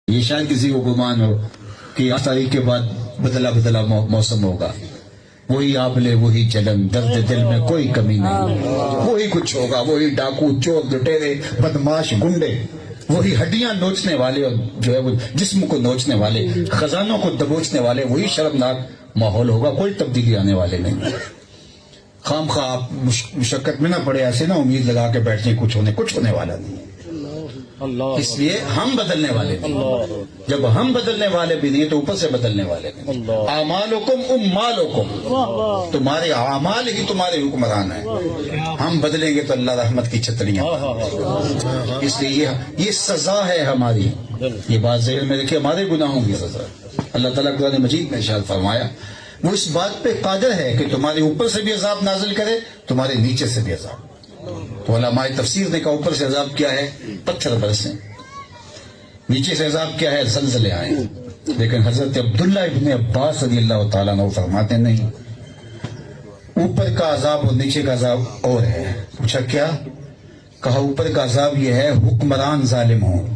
یہ شاید کسی کو گمان ہو کہ 8 تاریخ کے بعد بدلا بدلا موسم ہوگا، وہی آبلے وہی چلن، درد دل میں کوئی کمی نہیں، وہی کچھ ہوگا، وہی ڈاکو چور لٹیرے بدماش گنڈے، وہی ہڈیاں نوچنے والے اور جو ہے وہ جسم کو نوچنے والے، خزانوں کو دبوچنے والے، وہی شرمناک ماحول ہوگا، کوئی تبدیلی آنے والے نہیں۔ خام خواہ آپ مشقت میں نہ پڑے، ایسے نہ امید لگا کے بیٹھیں کچھ ہونے والا نہیں ہے۔ اس لیے ہم بدلنے والے نہیں، جب ہم بدلنے والے بھی نہیں تو اوپر سے بدلنے والے نہیں۔ اعمالکم امالکم، تمہارے اعمال ہی تمہارے حکمران ہیں، ہم بدلیں گے تو اللہ رحمت کی چھتریاں۔ اس لیے یہ سزا ہے ہماری، یہ بات ذہن میں رکھیں، ہمارے گناہوں کی سزا۔ اللہ تعالیٰ قرآن مجید میں ارشاد فرمایا وہ اس بات پہ قادر ہے کہ تمہارے اوپر سے بھی عذاب نازل کرے، تمہارے نیچے سے بھی عذاب۔ تو علماء تفسیر نے کہا اوپر سے عذاب کیا ہے؟ پتھر برسیں، نیچے سے عذاب کیا ہے؟ زلزلے آئیں۔ لیکن حضرت عبداللہ ابن عباس رضی اللہ تعالیٰ عنہ فرماتے نہیں، اوپر کا عذاب اور نیچے کا عذاب اور ہے۔ پوچھا کیا؟ کہا اوپر کا عذاب یہ ہے حکمران ظالم ہوں،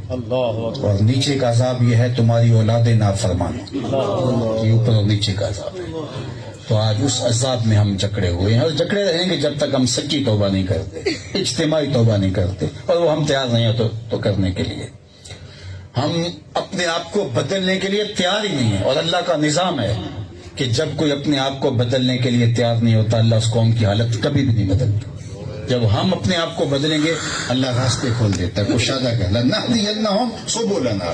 اور نیچے کا عذاب یہ ہے تمہاری اولاد نافرمان۔ یہ اوپر اور نیچے کا عذاب ہے۔ تو آج اس عذاب میں ہم جکڑے ہوئے ہیں اور جکڑے رہیں گے جب تک ہم سچی توبہ نہیں کرتے، اجتماعی توبہ نہیں کرتے، اور وہ ہم تیار نہیں ہیں تو کرنے کے لیے۔ ہم اپنے آپ کو بدلنے کے لیے تیار ہی نہیں ہیں، اور اللہ کا نظام ہے کہ جب کوئی اپنے آپ کو بدلنے کے لیے تیار نہیں ہوتا، اللہ اس قوم کی حالت کبھی بھی نہیں بدلتی۔ جب ہم اپنے آپ کو بدلیں گے اللہ راستے کھول دیتا ہے، کشادہ کہتا ہے لَنَهْدِيَنَّهُمْ سُبُلَنَا۔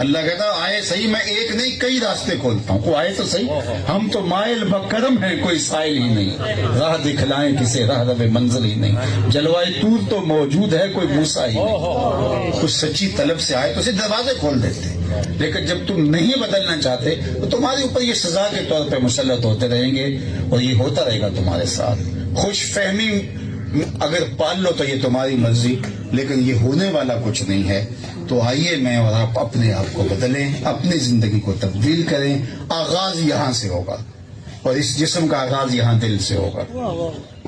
اللہ کہتا ہے آئے صحیح، میں ایک نہیں کئی راستے کھولتا ہوں، وہ آئے تو صحیح۔ ہم تو مائل بکرم ہیں، کوئی سائل ہی نہیں، راہ دکھلائیں کسے راہ رب منزل ہی نہیں، جلوائے طور تو موجود ہے کوئی موسیٰ ہی نہیں۔ کچھ سچی طلب سے آئے تو اسے دروازے کھول دیتے، لیکن جب تم نہیں بدلنا چاہتے تو تمہارے اوپر یہ سزا کے طور پہ مسلط ہوتے رہیں گے، اور یہ ہوتا رہے گا تمہارے ساتھ۔ خوش فہمی اگر پال لو تو یہ تمہاری مرضی، لیکن یہ ہونے والا کچھ نہیں ہے۔ تو آئیے میں اور آپ اپنے آپ کو بدلیں، اپنی زندگی کو تبدیل کریں۔ آغاز یہاں سے ہوگا، اور اس جسم کا آغاز یہاں دل سے ہوگا۔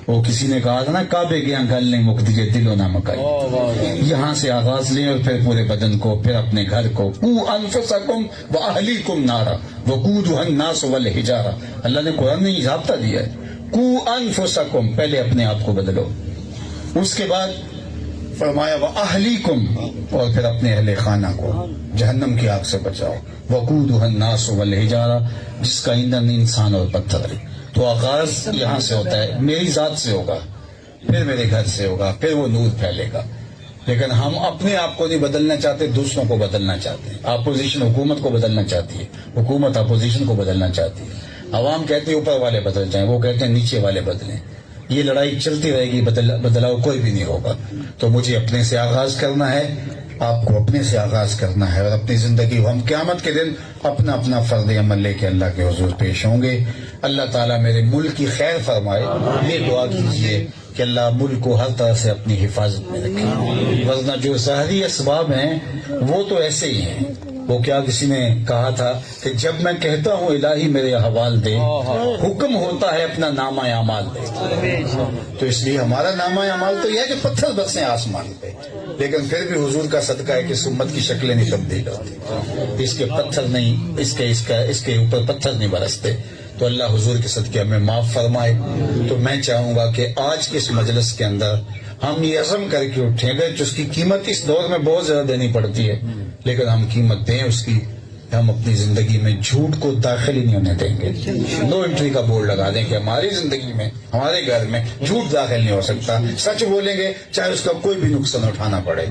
وہ کسی نے کہا تھا نا کعبے گیا گل نہیں مکتی دل و نہ مکائی۔ یہاں سے آغاز لیں اور پھر پورے بدن کو، پھر اپنے گھر کو۔ قوا انفسکم واہلیکم نارا وقودھا الناس والحجارہ، اللہ نے قرآن میں ضابطہ دیا ہے، قوا انفسکم، پہلے اپنے آپ کو بدلو، اس کے بعد فرمایا واہلیکم، اور پھر اپنے اہل خانہ کو جہنم کی آگ سے بچاؤ۔ وقودھا الناس والحجارہ، جس کا ایندھن انسان اور پتھر ہے۔ تو آغاز یہاں سے ہوتا ہے، میری ذات سے ہوگا، پھر میرے گھر سے ہوگا، پھر وہ نور پھیلے گا۔ لیکن ہم اپنے آپ کو نہیں بدلنا چاہتے، دوسروں کو بدلنا چاہتے ہیں۔ اپوزیشن حکومت کو بدلنا چاہتی ہے، حکومت اپوزیشن کو بدلنا چاہتی ہے۔ عوام کہتے ہیں اوپر والے بدل جائیں، وہ کہتے ہیں نیچے والے بدلیں۔ یہ لڑائی چلتی رہے گی، بدلاؤ کوئی بھی نہیں ہوگا۔ تو مجھے اپنے سے آغاز کرنا ہے، آپ کو اپنے سے آغاز کرنا ہے، اور اپنی زندگی ہم قیامت کے دن اپنا اپنا فرض عمل لے کے اللہ کے حضور پیش ہوں گے۔ اللہ تعالیٰ میرے ملک کی خیر فرمائے، یہ دعا کیجیے کہ اللہ ملک کو ہر طرح سے اپنی حفاظت میں رکھے، ورنہ جو ظاہری اسباب ہیں وہ تو ایسے ہی ہیں۔ وہ کیا کسی نے کہا تھا کہ جب میں کہتا ہوں الہی میرے حوال دے، حکم ہوتا ہے اپنا نامہ اعمال دے۔ تو اس لیے ہمارا نامہ اعمال تو یہ ہے کہ پتھر برسیں آسمان پہ، لیکن پھر بھی حضور کا صدقہ ہے کہ اس امت کی شکلیں نہیں تبدیل ہوتی، اس کے پتھر نہیں، اس کے اوپر پتھر نہیں برستے۔ تو اللہ حضور کے صدقے ہمیں معاف فرمائے۔ تو میں چاہوں گا کہ آج کے اس مجلس کے اندر ہم یہ عزم کر کے اٹھیں گے، جس کی قیمت اس دور میں بہت زیادہ دینی پڑتی ہے، لیکن ہم قیمت دیں اس کی، ہم اپنی زندگی میں جھوٹ کو داخل ہی نہیں ہونے دیں گے۔ نو انٹری کا بورڈ لگا دیں کہ ہماری زندگی میں، ہمارے گھر میں جھوٹ داخل نہیں ہو سکتا۔ سچ بولیں گے چاہے اس کا کوئی بھی نقصان اٹھانا پڑے۔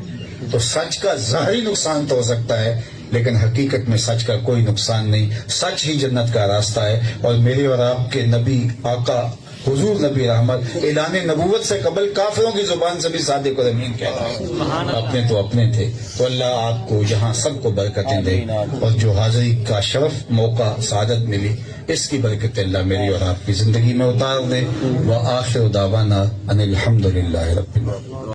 تو سچ کا ظاہری نقصان تو ہو سکتا ہے، لیکن حقیقت میں سچ کا کوئی نقصان نہیں۔ سچ ہی جنت کا راستہ ہے، اور میرے اور آپ کے نبی آقا حضور نبی رحمت اعلان نبوت سے قبل کافروں کی زبان سے بھی صادق اور امین کہتا ہے، اپنے تو اپنے تھے۔ تو اللہ آپ کو یہاں سب کو برکتیں دے، اور جو حاضری کا شرف، موقع، سعادت ملی، اس کی برکت اللہ میری اور آپ کی زندگی میں اتار دے۔ وآخر دعوانا ان الحمد للہ رب العالمین۔